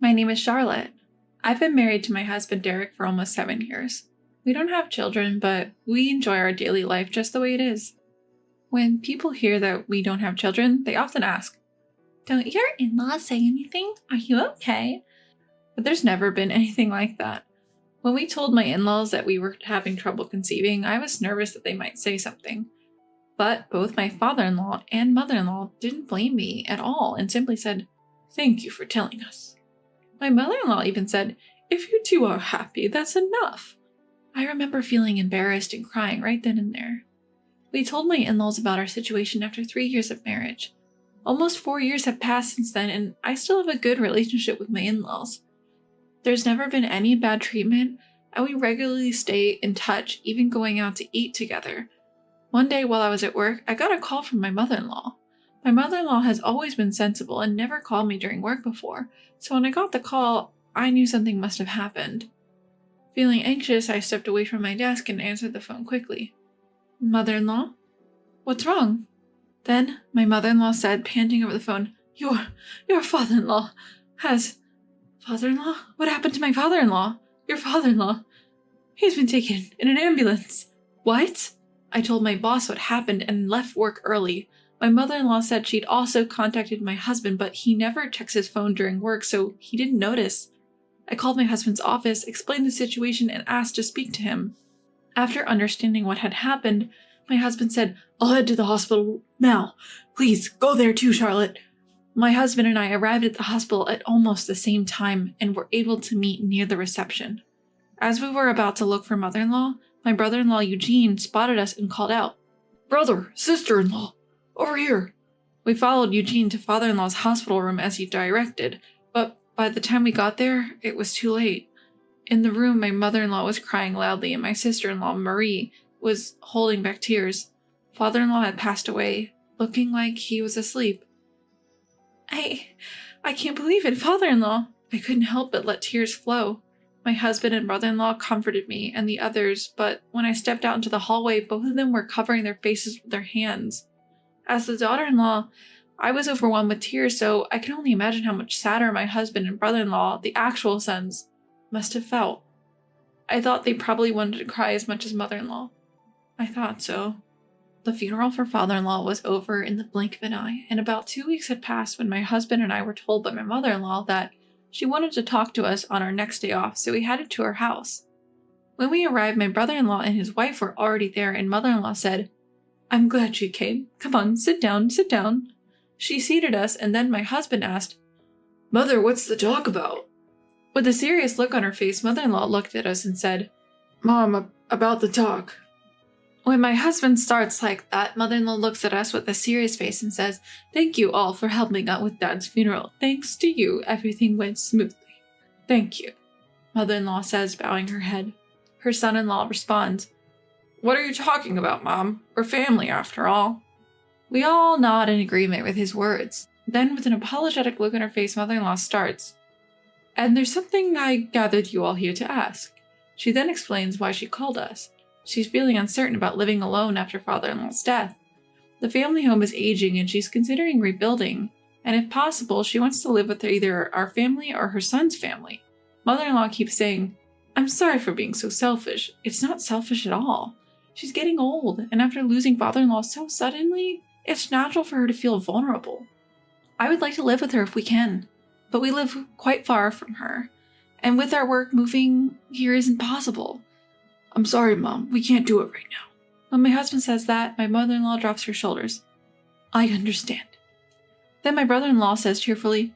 My name is Charlotte. I've been married to my husband Derek for almost 7 years. We don't have children, but we enjoy our daily life just the way it is. When people hear that we don't have children, they often ask, "Don't your in-laws say anything? Are you okay?" But there's never been anything like that. When we told my in-laws that we were having trouble conceiving, I was nervous that they might say something. But both my father-in-law and mother-in-law didn't blame me at all and simply said, "Thank you for telling us." My mother-in-law even said, "If you two are happy, that's enough." I remember feeling embarrassed and crying right then and there. We told my in-laws about our situation after 3 years of marriage. Almost 4 years have passed since then, and I still have a good relationship with my in-laws. There's never been any bad treatment, and we regularly stay in touch, even going out to eat together. One day while I was at work, I got a call from my mother-in-law. My mother-in-law has always been sensible and never called me during work before, so when I got the call, I knew something must have happened. Feeling anxious, I stepped away from my desk and answered the phone quickly. "Mother-in-law? What's wrong?" Then my mother-in-law said, panting over the phone, Your father-in-law has... Father-in-law? What happened to my father-in-law? Your father-in-law? He's been taken in an ambulance." "What?" I told my boss what happened and left work early. My mother-in-law said she'd also contacted my husband, but he never checks his phone during work, so he didn't notice. I called my husband's office, explained the situation, and asked to speak to him. After understanding what had happened, my husband said, "I'll head to the hospital now. Please, go there too, Charlotte." My husband and I arrived at the hospital at almost the same time and were able to meet near the reception. As we were about to look for mother-in-law, my brother-in-law Eugene spotted us and called out, "Brother, sister-in-law, over here." We followed Eugene to father-in-law's hospital room as he directed, but by the time we got there, it was too late. In the room, my mother-in-law was crying loudly and my sister-in-law, Marie, was holding back tears. Father-in-law had passed away, looking like he was asleep. I can't believe it, father-in-law." I couldn't help but let tears flow. My husband and brother-in-law comforted me and the others, but when I stepped out into the hallway, both of them were covering their faces with their hands. As the daughter-in-law, I was overwhelmed with tears, so I can only imagine how much sadder my husband and brother-in-law, the actual sons, must have felt. I thought they probably wanted to cry as much as mother-in-law. I thought so. The funeral for father-in-law was over in the blink of an eye, and about 2 weeks had passed when my husband and I were told by my mother-in-law that she wanted to talk to us on our next day off, so we headed to her house. When we arrived, my brother-in-law and his wife were already there, and mother-in-law said, "I'm glad she came. Come on, sit down, sit down." She seated us, and then my husband asked, "Mother, what's the talk about?" With a serious look on her face, mother-in-law looked at us and said, "Mom, about the talk." When my husband starts like that, mother-in-law looks at us with a serious face and says, "Thank you all for helping out with Dad's funeral. Thanks to you, everything went smoothly." "Thank you," mother-in-law says, bowing her head. Her son-in-law responds, "What are you talking about, Mom? We're family after all." We all nod in agreement with his words. Then, with an apologetic look on her face, mother-in-law starts, "And there's something I gathered you all here to ask." She then explains why she called us. She's feeling uncertain about living alone after father-in-law's death. The family home is aging and she's considering rebuilding, and if possible, she wants to live with either our family or her son's family. Mother-in-law keeps saying, "I'm sorry for being so selfish." It's not selfish at all. She's getting old, and after losing father-in-law so suddenly, it's natural for her to feel vulnerable. I would like to live with her if we can, but we live quite far from her, and with our work, moving here isn't possible. "I'm sorry, Mom, we can't do it right now." When my husband says that, my mother-in-law drops her shoulders. "I understand." Then my brother-in-law says cheerfully,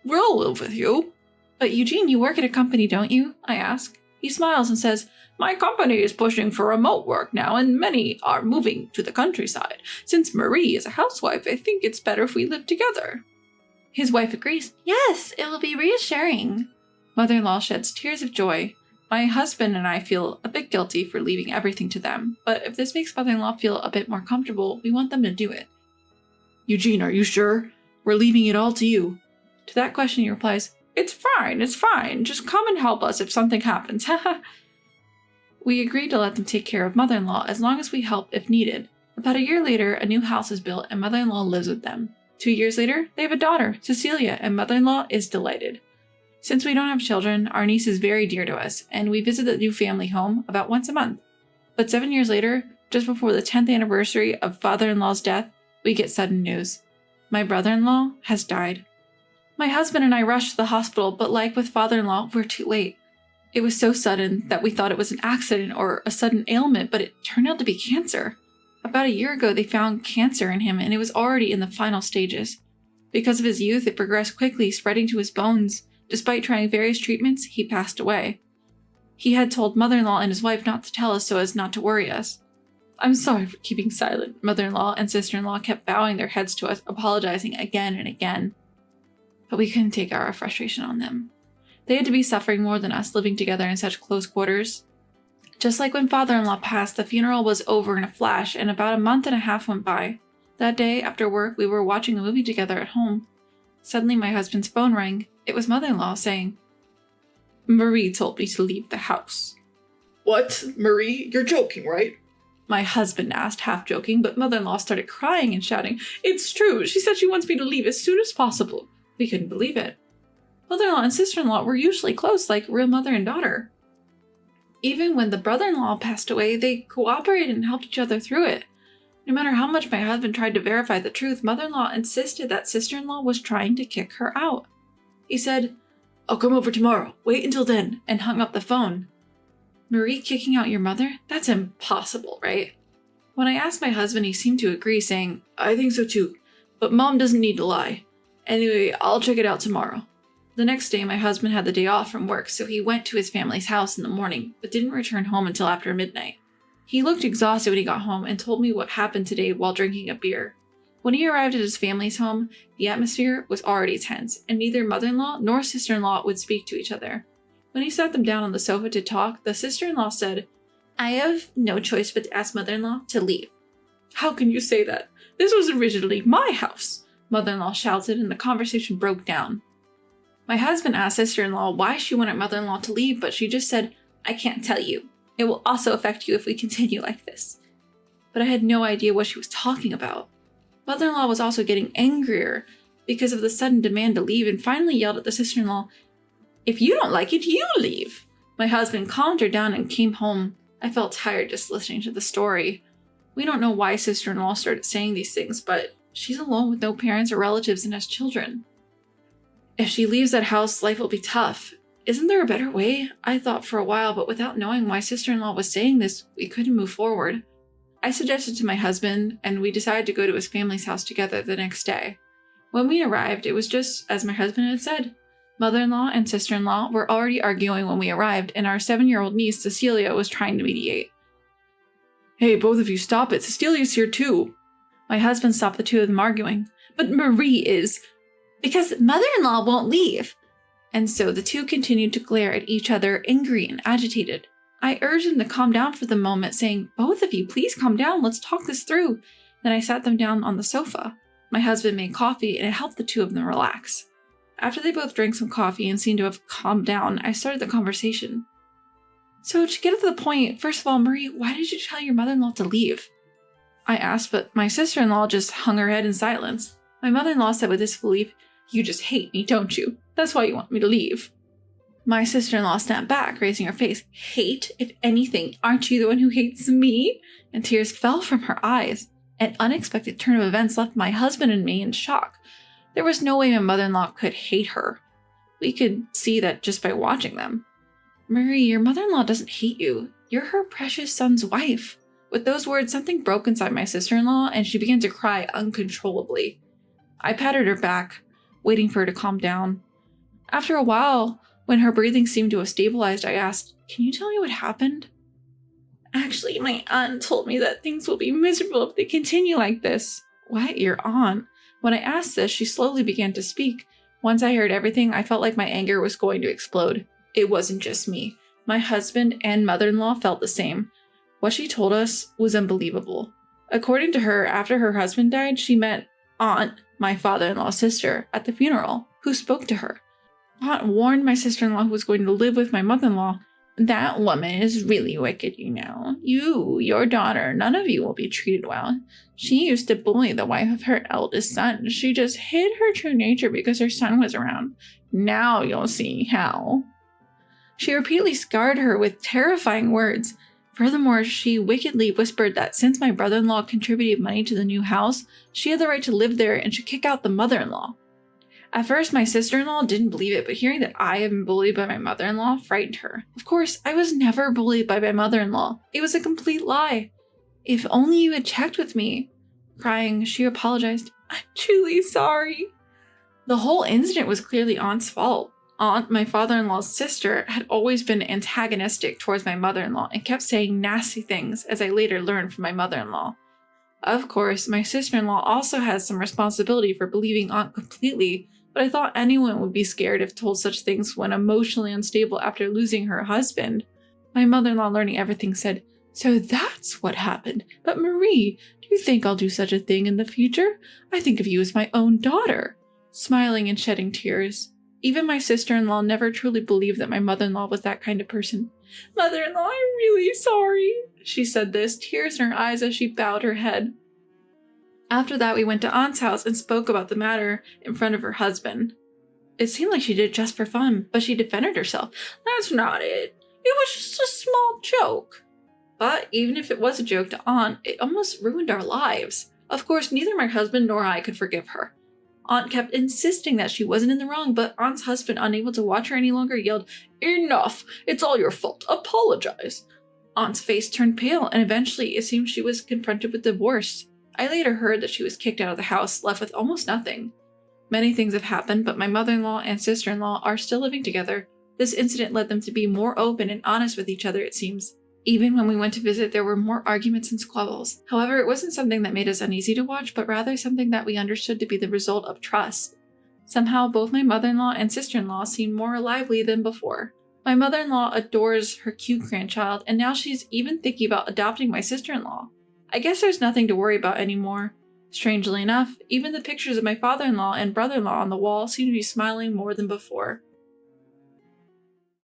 "We'll live with you." "But Eugene, you work at a company, don't you?" I ask. He smiles and says, "My company is pushing for remote work now, and many are moving to the countryside. Since Marie is a housewife, I think it's better if we live together." His wife agrees. "Yes, it will be reassuring." Mother-in-law sheds tears of joy. My husband and I feel a bit guilty for leaving everything to them, but if this makes mother-in-law feel a bit more comfortable, we want them to do it. "Eugene, are you sure? We're leaving it all to you." To that question he replies, it's fine. Just come and help us if something happens." We agreed to let them take care of mother-in-law as long as we help if needed. About a year later, a new house is built and mother-in-law lives with them. 2 years later, they have a daughter, Cecilia, and mother-in-law is delighted. Since we don't have children, our niece is very dear to us, and we visit the new family home about once a month. But 7 years later, just before the 10th anniversary of father-in-law's death, we get sudden news. My brother-in-law has died. My husband and I rushed to the hospital, but like with father-in-law, we're too late. It was so sudden that we thought it was an accident or a sudden ailment, but it turned out to be cancer. About a year ago, they found cancer in him, and it was already in the final stages. Because of his youth, it progressed quickly, spreading to his bones. Despite trying various treatments, he passed away. He had told mother-in-law and his wife not to tell us so as not to worry us. I'm sorry for keeping silent. Mother-in-law and sister-in-law kept bowing their heads to us, apologizing again and again. But we couldn't take our frustration on them. They had to be suffering more than us living together in such close quarters. Just like when father-in-law passed, the funeral was over in a flash, and about a month and a half went by. That day, after work, we were watching a movie together at home. Suddenly, my husband's phone rang. It was mother-in-law saying, "Marie told me to leave the house." "What? Marie? You're joking, right?" My husband asked, half joking, but mother-in-law started crying and shouting, "It's true! She said she wants me to leave as soon as possible." We couldn't believe it. Mother-in-law and sister-in-law were usually close, like real mother and daughter. Even when the brother-in-law passed away, they cooperated and helped each other through it. No matter how much my husband tried to verify the truth, mother-in-law insisted that sister-in-law was trying to kick her out. He said, "I'll come over tomorrow. Wait until then," and hung up the phone. Marie kicking out your mother? That's impossible, right? When I asked my husband, he seemed to agree, saying, "I think so too, but mom doesn't need to lie. Anyway, I'll check it out tomorrow." The next day, my husband had the day off from work, so he went to his family's house in the morning, but didn't return home until after midnight. He looked exhausted when he got home and told me what happened today while drinking a beer. When he arrived at his family's home, the atmosphere was already tense, and neither mother-in-law nor sister-in-law would speak to each other. When he sat them down on the sofa to talk, the sister-in-law said, "I have no choice but to ask mother-in-law to leave." "How can you say that? This was originally my house," mother-in-law shouted, and the conversation broke down. My husband asked sister-in-law why she wanted mother-in-law to leave, but she just said, "I can't tell you. It will also affect you if we continue like this." But I had no idea what she was talking about. Mother-in-law was also getting angrier because of the sudden demand to leave, and finally yelled at the sister-in-law, "If you don't like it, you leave." My husband calmed her down and came home. I felt tired just listening to the story. We don't know why sister-in-law started saying these things, but she's alone with no parents or relatives and has children. If she leaves that house, life will be tough. Isn't there a better way? I thought for a while, but without knowing why sister-in-law was saying this, we couldn't move forward. I suggested to my husband, and we decided to go to his family's house together the next day. When we arrived, it was just as my husband had said. Mother-in-law and sister-in-law were already arguing when we arrived, and our 7-year-old niece, Cecilia, was trying to mediate. "Hey, both of you, stop it. Cecilia's here too." My husband stopped the two of them arguing. "But Marie is..." "Because mother-in-law won't leave." And so the two continued to glare at each other, angry and agitated. I urged them to calm down for the moment, saying, "Both of you, please calm down. Let's talk this through." Then I sat them down on the sofa. My husband made coffee, and it helped the two of them relax. After they both drank some coffee and seemed to have calmed down, I started the conversation. "So to get to the point, first of all, Marie, why did you tell your mother-in-law to leave?" I asked, but my sister-in-law just hung her head in silence. My mother-in-law said with disbelief, "You just hate me, don't you? That's why you want me to leave." My sister-in-law snapped back, raising her face. "Hate? If anything, aren't you the one who hates me?" And tears fell from her eyes. An unexpected turn of events left my husband and me in shock. There was no way my mother-in-law could hate her. We could see that just by watching them. "Marie, your mother-in-law doesn't hate you. You're her precious son's wife." With those words, something broke inside my sister-in-law, and she began to cry uncontrollably. I patted her back, waiting for her to calm down. After a while, when her breathing seemed to have stabilized, I asked, "Can you tell me what happened?" "Actually, my aunt told me that things will be miserable if they continue like this." "What? Your aunt?" When I asked this, she slowly began to speak. Once I heard everything, I felt like my anger was going to explode. It wasn't just me. My husband and mother-in-law felt the same. What she told us was unbelievable. According to her, after her husband died, she met Aunt, my father-in-law's sister, at the funeral, who spoke to her. Aunt warned my sister-in-law, who was going to live with my mother-in-law, That woman is really wicked, you know. You, your daughter, none of you will be treated well. She used to bully the wife of her eldest son. She just hid her true nature because her son was around. Now you'll see how. She repeatedly scarred her with terrifying words. Furthermore, she wickedly whispered that since my brother-in-law contributed money to the new house, she had the right to live there and should kick out the mother-in-law. At first, my sister-in-law didn't believe it, but hearing that I had been bullied by my mother-in-law frightened her. Of course, I was never bullied by my mother-in-law. It was a complete lie. If only you had checked with me. Crying, she apologized. I'm truly sorry. The whole incident was clearly Aunt's fault. Aunt, my father-in-law's sister, had always been antagonistic towards my mother-in-law and kept saying nasty things, as I later learned from my mother-in-law. Of course, my sister-in-law also has some responsibility for believing Aunt completely, but I thought anyone would be scared if told such things when emotionally unstable after losing her husband. My mother-in-law, learning everything, said, "So that's what happened. But Marie, do you think I'll do such a thing in the future? I think of you as my own daughter." Smiling and shedding tears. Even my sister-in-law never truly believed that my mother-in-law was that kind of person. "Mother-in-law, I'm really sorry." She said this, tears in her eyes as she bowed her head. After that, we went to Aunt's house and spoke about the matter in front of her husband. It seemed like she did it just for fun, but she defended herself. "That's not it. It was just a small joke." But even if it was a joke to Aunt, it almost ruined our lives. Of course, neither my husband nor I could forgive her. Aunt kept insisting that she wasn't in the wrong, but Aunt's husband, unable to watch her any longer, yelled, "Enough! It's all your fault. Apologize." Aunt's face turned pale, and eventually it seemed she was confronted with divorce. I later heard that she was kicked out of the house, left with almost nothing. Many things have happened, but my mother-in-law and sister-in-law are still living together. This incident led them to be more open and honest with each other, it seems. Even when we went to visit, there were more arguments and squabbles. However, it wasn't something that made us uneasy to watch, but rather something that we understood to be the result of trust. Somehow, both my mother-in-law and sister-in-law seemed more lively than before. My mother-in-law adores her cute grandchild, and now she's even thinking about adopting my sister-in-law. I guess there's nothing to worry about anymore. Strangely enough, even the pictures of my father-in-law and brother-in-law on the wall seem to be smiling more than before.